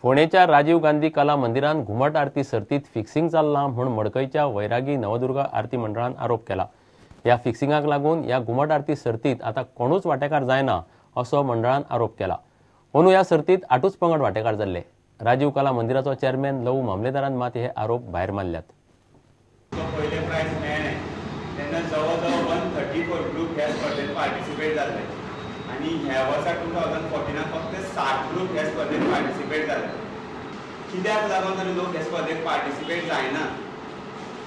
फोंडेच्या राजीव गांधी कला मंदिरान घुमट आरती सर्तीत फिक्सिंग चल्लां म्हूण मडकयच्या वैरागी नवदुर्गा आरती मंडळान आरोप केला। ह्या फिक्सिंगाक लागून ह्या घुमट आरती सर्तीत आता कोणूच वांटेकार जायना असो मंडळान आरोप केला। अंदू ह्या सर्तीत 8 पंगड वांटेकार जाल्ले। राजीव कला मंदिराचो चेअरमॅन लवू मामलेदारान मात हे आरोप भायर मारल्यात। पहिले प्राइज मेळ्ळें तेन्ना जवळ 134 ग्रुप ह्या स्पर्धेत पार्टिसिपेट जाल्ले आनी ह्या वर्सा 2014 फक्त 60 ग्रुप ह्या स्पर्धेत पार्टिसिपेट जाले। कित्याक लागून तरी लोक ह्या स्पर्धेत पार्टिसिपेट जायना?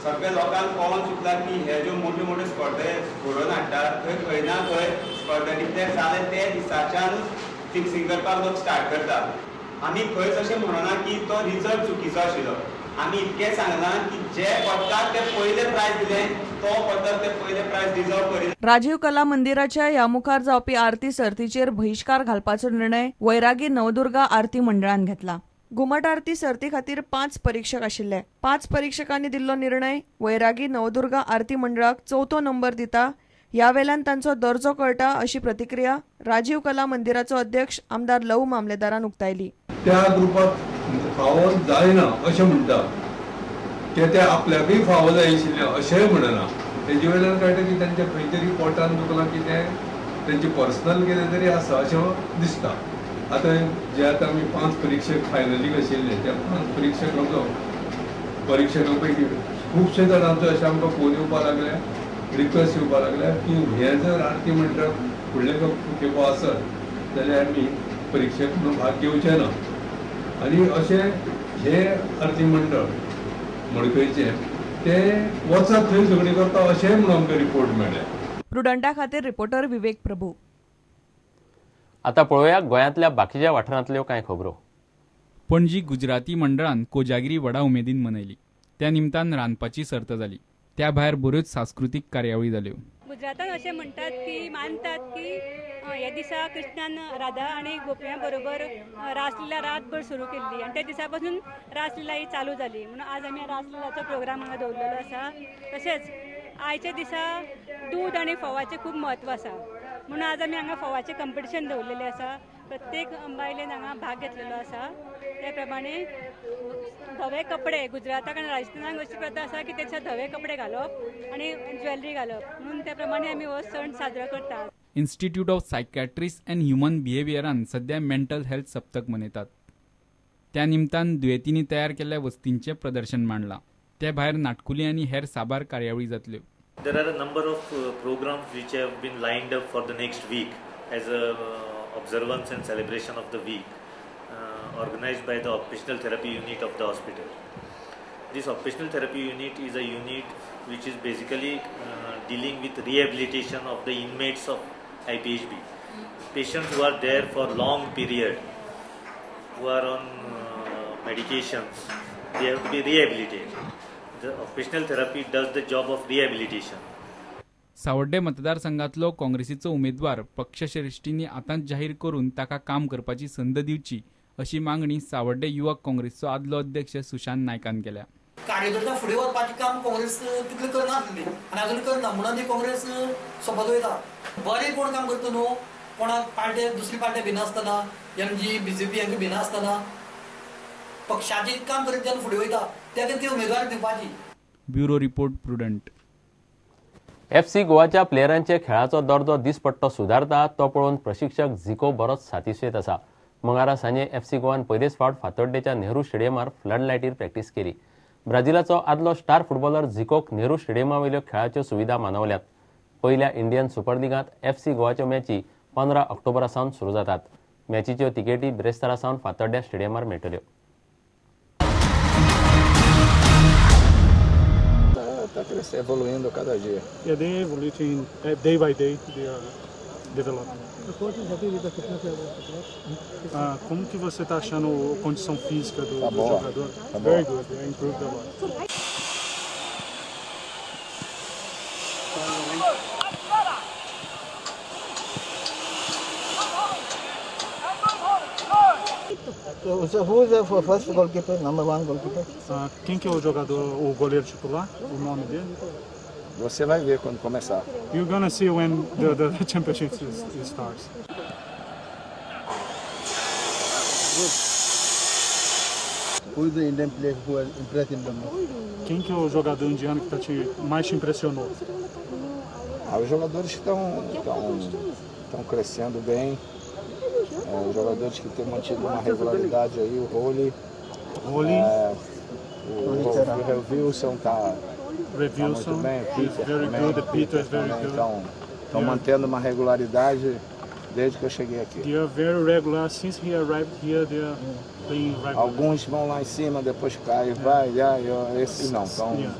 सगळ्या लोकांक कळोन चुकला की हे ज्यो मोठ्यो मोठ्यो स्पर्धे घडोवन हाडटात थंय खंय ना खंय स्पर्धा डिक्लेअर जाले ते दिसाच्यानूच फिक्सिंग करपाक लोक स्टार्ट करतात। आमी खंयच अशें म्हणना की तो रिजल्ट चुकीचो आशिल्लो। आमी इतकें सांगना की जे पडटात ते पयले प्राइज दिले तो पडटा ते पयले प्राइज डिजर्व करी। राजीव कला मंदिराच्या ह्या मुखार जावपी आरती सर्तीचेर बहिष्कार घालपाचो निर्णय वैरागी नवदुर्गा आरती मंडळान घेतला। घुमट आरती सर्ती खातीर 5 परीक्षक आशिल्ले। 5 परीक्षकांनी दिल्लो निर्णय वैरागी नवदुर्गा आरती मंडळाक 4थो नंबर दिता। ह्या वेल्यान तांचो दर्जो कळटा अशी प्रतिक्रिया राजीव कला मंदिराचो अध्यक्ष आमदार लवू मामलेदारान उक्तायली। त्या ग्रुपाक फावो जायना अशें म्हणटा ते आपल्याकय फावो जाय आशिल्लें अशेंय म्हणना। तेजे वेल्यान कळटा की तांच्या खंय तरी पोटान दुखलां की तें तेंचे पर्सनल कितें तरी आसा अशें दिसता। आतां जे आतां आमी 5 परीक्षक फायनलीक आशिल्ले त्या 5 परीक्षकांचो परीक्षकां पैकी खुबशे जाणांचो अशें आमकां फोन येवपाक लागल्या, रिक्वेस्ट येवपाक लागल्या की हे जर आरती मंडळ फुडले खेपो आसत जाल्यार आमी परीक्षक म्हणून भाग घेवचे ना आनी अशें हे आरती मंडळ मडकयचे ते वचत थंय झगडी करता अशेंय म्हणून आमकां रिपोर्ट मेळ्ळ्या। प्रुडंटा खातीर रिपोर्टर विवेक प्रभू। आता पळोवया गोंयांतल्या बाकीच्या वाठारांतल्यो कांय खबरो। पणजी गुजराती मंडळान कोजागिरी व्हडा उमेदीन मनयली। त्या निमतान रांदपाची सर्त जाली। त्या भायर बऱ्योच सांस्कृतीक कार्यावळी जाल्यो। गुजरातान अशें म्हणटात की मानतात की ह्या दिसा कृष्णान राधा आनी गोपयां बरोबर रासलीला रातभर सुरू केल्ली आनी त्या दिसा पासून रासलीला ही चालू जाली म्हणून आज आमी रासलीलाचो प्रोग्राम हांगा दवरलेलो आसा। तशेंच आयच्या दिसा दूद आनी फोवाचें खूब म्हत्व आसा म्हणून आज आमी हांगा फोवाचें कंपिटिशन दवरलेलें आसा। प्रत्येक बायलेन हांगा भाग घेतलेलो आसा। त्या प्रमाणे धवे कपडे गुजराताक आनी राजस्थानाक अशी प्रथा आसा की तेचे धवे कपडे घालप आनी ज्वेलरी घालप म्हणून त्या प्रमाणे आमी हो सण साजरो करतात। Institute of psychiatrist and human बिहेवियरान सध्या मेंटल हेल्थ सप्तक मनयतात। त्या निमतान दुयेंतींनी तयार केल्ल्या वस्तींचें प्रदर्शन मांडलां। त्या भायर नाटकुली आनी हेर साबार कार्यावळी जातल्यो। There are a number of programs which have been lined up for the next week as a observance and celebration of the week, organized by the occupational therapy unit of the hospital. This occupational therapy unit is a unit which is basically dealing with rehabilitation of the inmates of IPHB. Patients who are there for long period, who are on medications, they have to be rehabilitated. The occupational therapy does the job of rehabilitation. सावड्डे मतदारसंघातलो काँग्रेसीचो उमेदवार पक्षश्रेश्ठींनी आतांच जाहीर करून ताका काम करपाची संद दिवची अशी मागणी सावड्डे युवक काँग्रेसचो आदलो अध्यक्ष सुशांत नायकान केल्या। कार्यकर्ता फुडें वचपाचें काम काँग्रेस तितलें करना आसली आनी अजून करना म्हणून ती काँग्रेस सोबत वयता। बरें कोण काम करता न्हू कोणाक पार्टी दुसरी पार्टी भिना आसतना एमजी BJP हांकां भिना आसतना पक्षाचें काम करीत जेन्ना फुडें वयता तेका ती उमेदवार दिवपाची। Bureau report prudent. FC गोवाच्या प्लेयरांचे खेळाचो दर्जो दिसपट्टो सुदारता तो पळोवन प्रशिक्षक झिको बरोच सातिशेत आसा। मंगळारा सांजे FC गोवान पयलेच फावट फातोड्डेच्या नेहरू स्टेडियमार फ्लड लायटीर प्रॅक्टीस केली। ब्राझिलाचो आदलो स्टार फुटबॉलर झिकोक नेहरू स्टेडियमावयल्यो खेळाच्यो सुविधा मानवल्यात। पहिल्या इंडियन सुपर लीगांत FC गोवाच्यो मॅची 15 ऑक्टोबरा सावन सुरू जातात। मॅचीच्यो तिकेटी ब्रेस्तारा सावन फातोड्ड्या स्टेडियमार मेळटल्यो। Está evoluindo cada dia. Yeah, they evoluing day by day. They are developing. Como que você está achando a condição física do jogador? Tá Very good. They improved a lot. So who is the first goalkeeper, number 1 goalkeeper? Quem que é o jogador, o goleiro titular? O nome dele? Você vai ver quando começar. You're gonna see when the championship starts. Good. Who is the Indian player who has impressed in the most? Quem que é o jogador indiano que mais te impressionou? Os jogadores que estão crescendo bem, os jogadores que têm mantido uma regularidade aí, o Roli, o Revilson está muito bem, o Peter também, estão mantendo uma regularidade desde que eu cheguei aqui. They are very regular since he arrived here. They are playing regular. Alguns vão lá em cima, depois caem, vai, esses não.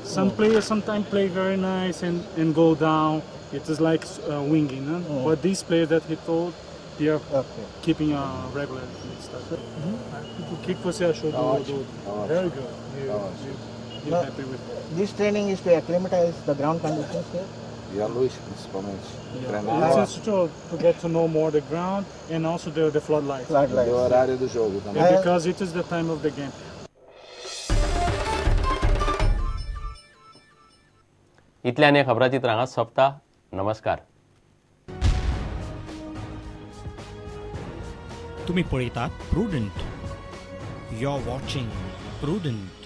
Some players sometimes play very nice and go down. It is like winging, huh? But these players that he told, they are keeping a regular stuff. O que você achou do? Very good. You're happy with it. This training is to acclimatize the ground conditions here. E a luz, principalmente. This is to get to know more the ground and also the floodlights. E o horário do jogo também. And because it is the time of the game. इतल्यान हे खबराचित्र हांगा सोंपता. नमस्कार. तुम्ही पळयतात Prudent. You are watching prudent.